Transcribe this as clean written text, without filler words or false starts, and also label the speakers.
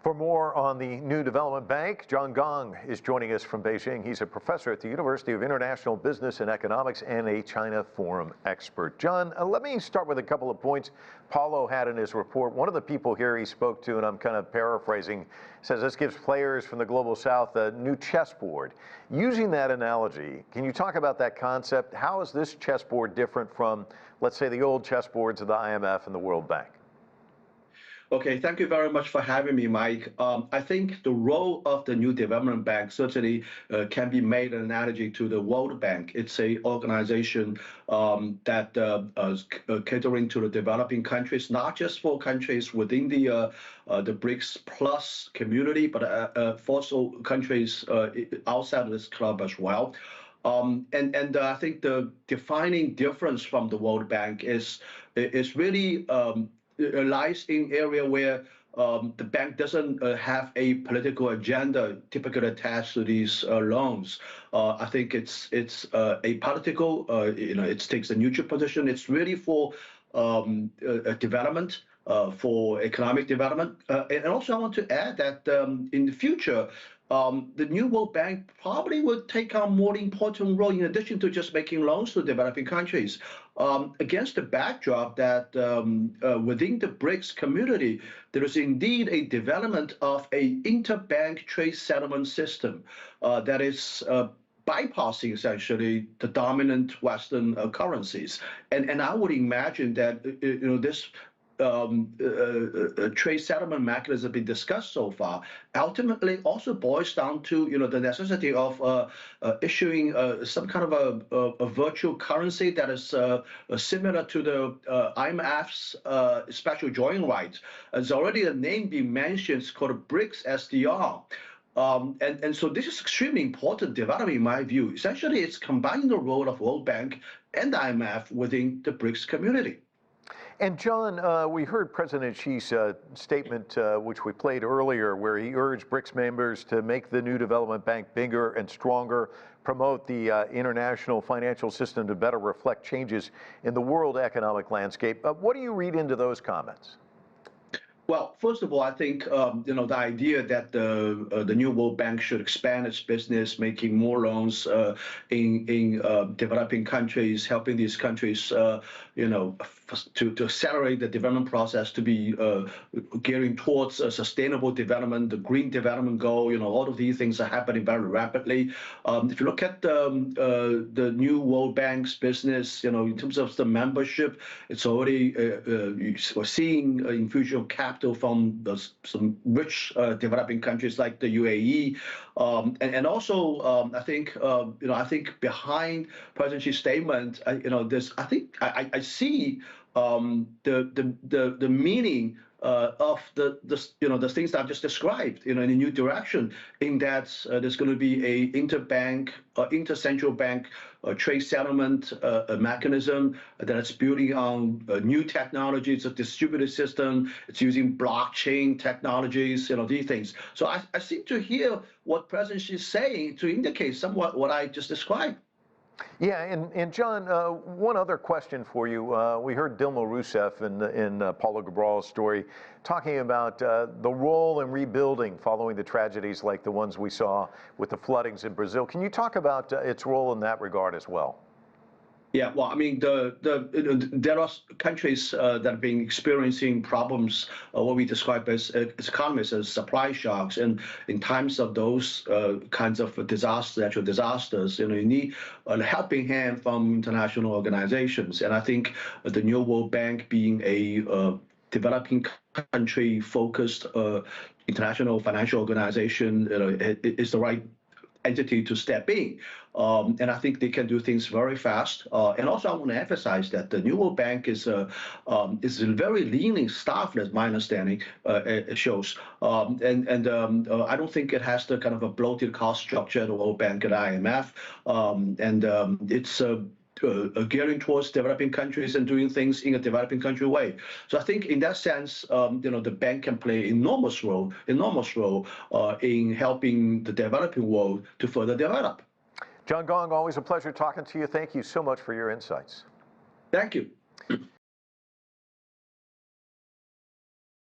Speaker 1: For more on the new development bank, Gong is joining us from Beijing. He's a professor at the University of International Business and Economics and a China Forum expert. John, let me start with a couple of points Paulo had in his report. One of the people here he spoke to, and I'm kind of paraphrasing, says this gives players from the global south a new chessboard. Using that analogy, can you talk about that concept? How is this chessboard different from, let's say, the old chessboards of the IMF and the World Bank?
Speaker 2: Okay, thank you very much for having me, Mike. I think the role of the new development bank certainly can be made an analogy to the World Bank. It's an organization that is catering to the developing countries, not just for countries within the BRICS Plus community, but also countries outside of this club as well. I think the defining difference from the World Bank is really lies in area where the bank doesn't have a political agenda typically attached to these loans. I think it's a political, it takes a neutral position. It's really for development, for economic development. And also I want to add that in the future, the new World Bank probably will take on more important role in addition to just making loans to developing countries. Against the backdrop that within the BRICS community, there is indeed a development of an interbank trade settlement system that is bypassing essentially the dominant Western currencies. And I would imagine that this trade settlement mechanism been discussed so far ultimately also boils down to the necessity of issuing some kind of a virtual currency that is similar to the IMF's special drawing rights. There's already a name being mentioned. It's called BRICS SDR. And so this is extremely important development in my view. Essentially, it's combining the role of World Bank and IMF within the BRICS community.
Speaker 1: And John, we heard President Xi's statement, which we played earlier, where he urged BRICS members to make the new development bank bigger and stronger, promote the international financial system to better reflect changes in the world economic landscape. What do you read into those comments?
Speaker 2: Well, first of all, I think the idea that the new World Bank should expand its business, making more loans in developing countries, helping these countries, to accelerate the development process, to be gearing towards a sustainable development, the green development goal. All of these things are happening very rapidly. If you look at the new World Bank's business, in terms of the membership, it's already we're seeing infusion of capital from some rich developing countries like the UAE, and also I think behind President Xi's statement, I see the meaning of the things that I've just described, in a new direction, in that there's going to be a interbank, intercentral bank trade settlement mechanism that is building on new technologies, a distributed system. It's using blockchain technologies, these things. So I seem to hear what President Xi is saying to indicate somewhat what I just described.
Speaker 1: Yeah, and John, one other question for you. We heard Dilma Rousseff in Paulo Gabral's story talking about the role in rebuilding following the tragedies like the ones we saw with the floodings in Brazil. Can you talk about its role in that regard as well?
Speaker 2: Yeah, well, I mean, there are countries that have been experiencing problems, what we describe as economists as supply shocks, and in times of those kinds of natural disasters, you need a helping hand from international organizations. And I think the New World Bank, being a developing country-focused international financial organization, is the right entity to step in. And I think they can do things very fast. And also I want to emphasize that the New World Bank is a very leanly staffed, as my understanding shows. And I don't think it has the kind of a bloated cost structure the World Bank and IMF. It's gearing towards developing countries and doing things in a developing country way. So I think in that sense, the bank can play enormous role in helping the developing world to further develop.
Speaker 1: John Gong, always a pleasure talking to you. Thank you so much for your insights.
Speaker 2: Thank you.